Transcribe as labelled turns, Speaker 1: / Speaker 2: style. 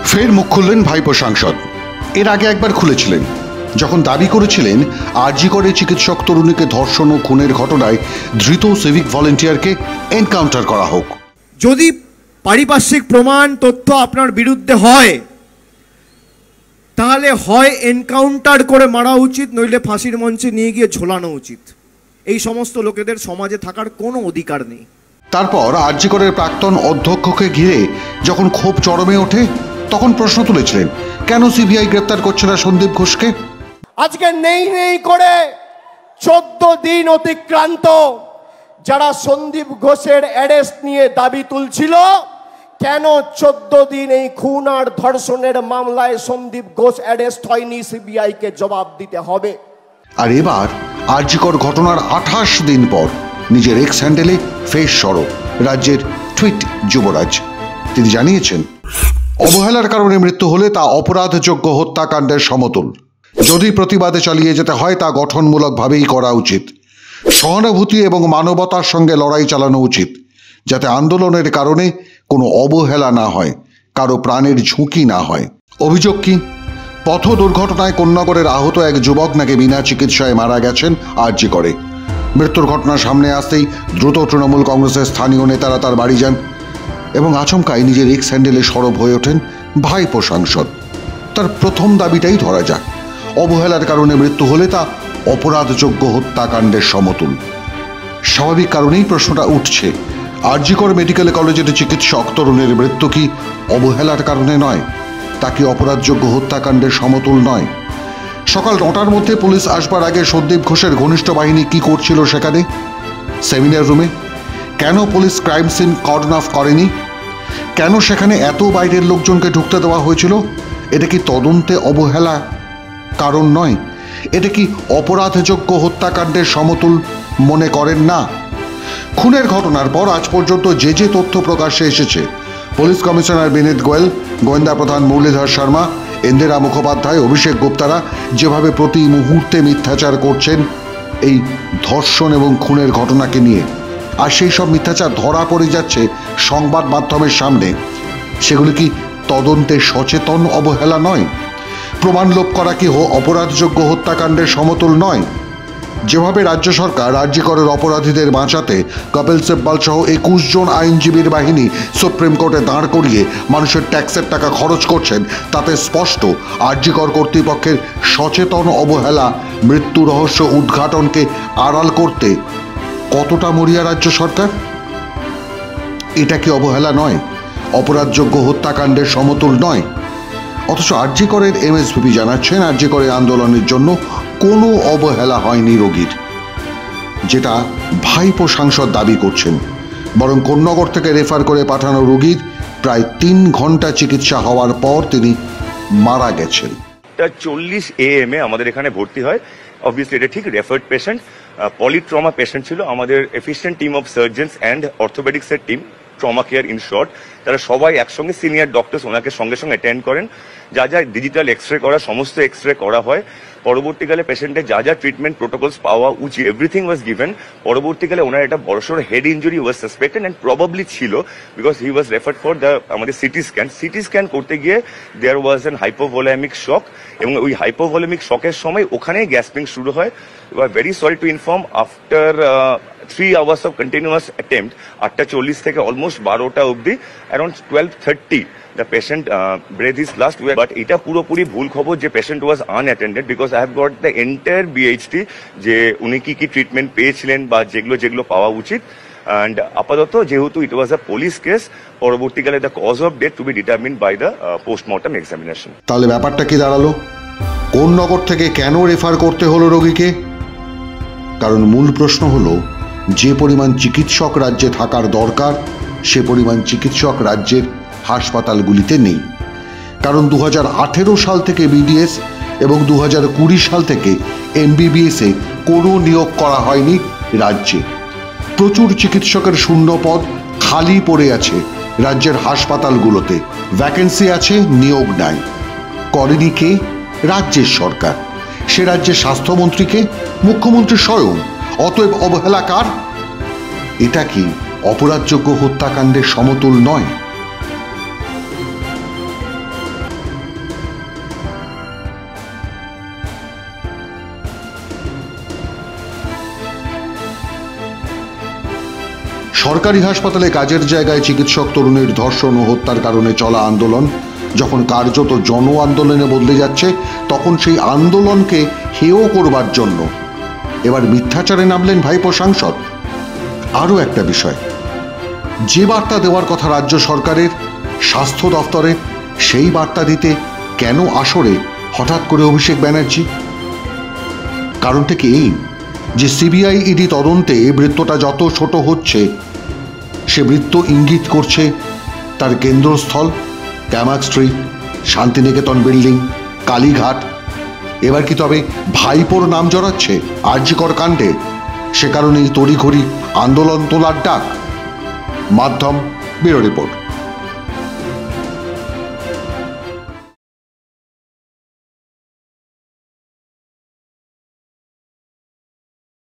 Speaker 1: ফের মুখ খুললেন ভাইপো সাংসদ। এর আগে একবার খুলেছিলেন যখন দাবি করেছিলেন আরজি করে চিকিৎসক তরুণীকে ধর্ষণ ও খুনের ঘটনায় ধৃত সিভিক ভলেন্টিয়ারকে এনকাউন্টার করা হোক।
Speaker 2: যদি পারিপার্শ্বিক প্রমাণ তথ্য আপনার বিরুদ্ধে হয় তাহলে হয় এনকাউন্টার করে মারা উচিত, নইলে ফাঁসির মঞ্চে নিয়ে গিয়ে ঝোলানো উচিত। এই সমস্ত লোকেদের সমাজে থাকার কোনো অধিকার নেই।
Speaker 1: তারপর আরজি করের প্রাক্তন অধ্যক্ষকে ঘিরে যখন ক্ষোভ চরমে ওঠে তখন প্রশ্ন তুলেছিলেন কেন সিবিআই গ্রেপ্তার করছে না সন্দীপ ঘোষকে।
Speaker 3: আজকে নেই নেই করে 14 দিন অতিক্রান্ত, যারা সন্দীপ ঘোষের অ্যারেস্ট নিয়ে দাবি তুলছিল, কেন 14 দিন এই খুন আর ধর্ষণের মামলায় সন্দীপ ঘোষ অ্যারেস্ট হয়নি, সিবিআই কে জবাব দিতে হবে।
Speaker 1: আর এবার আরজি কর ঘটনার 28 দিন পর নিজের এক্স হ্যান্ডেলে ফেস সরব রাজ্যের টুইট যুবরাজ। তিনি জানিয়েছেন অবহেলার কারণে মৃত্যু হলে তা অপরাধযোগ্য হত্যাকাণ্ডের সমতুল। যদি প্রতিবাদে চালিয়ে যেতে হয় তা গঠনমূলকভাবেই করা উচিত। সহানুভূতি এবং মানবতার সঙ্গে লড়াই চালানো উচিত, যাতে আন্দোলনের কারণে কোনো অবহেলা না হয়, কারো প্রাণের ঝুঁকি না হয়। অভিযোগ কি? পথ দুর্ঘটনায় কোন্নগরের আহত এক যুবক নাকি বিনা চিকিৎসায় মারা গেছেন আরজি করে। মৃত্যুর ঘটনা সামনে আসতেই দ্রুত তৃণমূল কংগ্রেসের স্থানীয় নেতারা তার বাড়ি যান এবং আচমকাই নিজের এক্স হ্যান্ডেলে সরব হয়ে ওঠেন ভাইপো সাংসদ। তার প্রথম দাবিটাই ধরা যাক, অবহেলার কারণে মৃত্যু হলে তা অপরাধযোগ্য হত্যাকাণ্ডের সমতুল। স্বাভাবিক কারণেই প্রশ্নটা উঠছে, আরজি কর মেডিকেল কলেজের চিকিৎসক তরুণের মৃত্যু কি অবহেলার কারণে নয়? তা কি অপরাধযোগ্য হত্যাকাণ্ডের সমতুল নয়? সকাল 9টার মধ্যে পুলিশ আসবার আগে সন্দীপ ঘোষের ঘনিষ্ঠ বাহিনী কি করছিল সেখানে? সেমিনার রুমে কেন police crime scene cordon off করেনি? কেন সেখানে এত বাইরের লোকজনকে ঢুকতে দেওয়া হয়েছিল? এটা কি তদন্তে অবহেলা কারণ নয়? এটা কি অপরাধযোগ্য হত্যাকাণ্ডের সমতুল মনে করেন না? খুনের ঘটনার পর আজ পর্যন্ত যে যে তথ্য প্রকাশ্যে এসেছে, পুলিশ কমিশনার বিনীত গোয়েল, গোয়েন্দা প্রধান মুরলীধর শর্মা, ইন্দিরা মুখোপাধ্যায়, অভিষেক গুপ্তারা যেভাবে প্রতি মুহূর্তে মিথ্যাচার করছেন এই ধর্ষণ এবং খুনের ঘটনাকে নিয়ে, আর সেই সব মিথ্যাচার ধরা পড়ে যাচ্ছে সংবাদ মাধ্যমের সামনে, সেগুলি কি তদন্তে সচেতন অবহেলা নয়? প্রমাণ লোপ করা কি অপরাধযোগ্য হত্যাকাণ্ডের সমতুল নয়? যেভাবে রাজ্য সরকার আরজি করের অপরাধীদের বাঁচাতে কপিল সিব্বল সহ 21 জন আইনজীবীর বাহিনী সুপ্রিম কোর্টে দাঁড় করিয়ে মানুষের ট্যাক্সের টাকা খরচ করছেন, তাতে স্পষ্ট আরজি কর কর্তৃপক্ষের সচেতন অবহেলা মৃত্যু রহস্য উদ্ঘাটনকে আড়াল করতে কতটা মরিয়া রাজ্য সরকার। এটা কি অবহেলা নয়? অপরাধযোগ্য হত্যাকাণ্ডের সমতুল নয়? অথচ আরজি করের এমএসভিপি জানাচ্ছেন আরজি করের আন্দোলনের জন্য কোনো অবহেলা হয়নি রোগীর, যেটা ভাইপো সাংসদ দাবি করছেন। বরং কোন্নগর থেকে রেফার করে পাঠানো রোগীর প্রায় 3 ঘন্টা চিকিৎসা হওয়ার পর তিনি মারা গেছেন।
Speaker 4: 40 AM আমাদের এখানে ভর্তি হয়। অবভিয়াসলি এটা ঠিক রেফার্ড পেশেন্ট, পলিট্রমা পেশেন্ট ছিল। আমাদের efficient team of surgeons and অর্থোপেডিক্সের team, trauma care in short, তারা সবাই একসঙ্গে সিনিয়র ডক্টরস ওনাকে সঙ্গে সঙ্গে অ্যাটেন্ড করেন। যা যা ডিজিটাল এক্সরে করা সমস্ত এক্সরে করা হয়। পরবর্তীকালে পেশেন্টের যা যা ট্রিটমেন্ট প্রোটোকলস পাওয়া উচিত এভরিথিং ওয়াজ গিভেন। পরবর্তীকালে ওনার একটা বড়সড় head injury was suspected and probably ছিল, because he was referred for the আমাদের সিটি স্ক্যান করতে গিয়ে দেয়ার ওয়াজ অ্যান হাইপোভোলেমিক শক, এবং ওই হাইপোভোলেমিক শকের সময় ওখানেই গ্যাসপিং শুরু হয়। You are very sorry to inform, after 3 hours of continuous attempt, 8:40 থেকে অলমোস্ট 12টা অবধি, around 12:30 the patient breathed his last way. But এটা পুরোপুরি ভুল খবর যে patient was unattended, because I have got the entire BHT যে উনি কি কি ট্রিটমেন্ট পেয়েছিলেন বা যেগুলো পাওয়া উচিত। অ্যান্ড আপাতত যেহেতু it was a police case, পরবর্তীকালে the cause of death to be determined by the postmortem examination.
Speaker 1: তাহলে ব্যাপারটা কি দাঁড়ালো? কোন নগর থেকে কেন রেফার করতে হলো রোগীকে? কারণ মূল প্রশ্ন হলো, যে পরিমাণ চিকিৎসক রাজ্যে থাকার দরকার সে পরিমাণ চিকিৎসক রাজ্যের হাসপাতালগুলিতে নেই। কারণ 2018 সাল থেকে বিডিএস এবং 2020 সাল থেকে এমবিবিএসে কোনো নিয়োগ করা হয়নি রাজ্যে। প্রচুর চিকিৎসকের শূন্য পদ খালি পড়ে আছে রাজ্যের হাসপাতালগুলোতে, ভ্যাকেন্সি আছে, নিয়োগ নাই। করেনি কে? রাজ্যের সরকার। সে রাজ্যের স্বাস্থ্যমন্ত্রীকে মুখ্যমন্ত্রী স্বয়ং। অতএব অবহেলা কার? এটা কি অপরাধযোগ্য হত্যাকাণ্ডের সমতুল নয়? সরকারি হাসপাতালে কাজের জায়গায় চিকিৎসক তরুণীর ধর্ষণ ও হত্যার কারণে চলা আন্দোলন যখন কার্যত জন আন্দোলনে বদলে যাচ্ছে, তখন সেই আন্দোলনকে হেয় করবার জন্য এবার মিথ্যাচারে নামলেন ভাইপো সাংসদ। আরও একটা বিষয়, যে বার্তা দেওয়ার কথা রাজ্য সরকারের স্বাস্থ্য দফতরে, সেই বার্তা দিতে কেন আসরে হঠাৎ করে অভিষেক ব্যানার্জি? কারণটা কি এই যে সিবিআই ইডি তদন্তে বৃত্তটা যত ছোট হচ্ছে, সে বৃত্ত ইঙ্গিত করছে তার কেন্দ্রস্থল ক্যামাক স্ট্রিট, শান্তিনিকেতন বিল্ডিং, কালীঘাট। এবার কি তবে ভাইপোর নাম জড়াচ্ছে আর.জি. কর কাণ্ডে? সে কারণেই তড়িঘড়ি আন্দোলন তোলার ডাক। মাধ্যম ব্যুরো রিপোর্ট।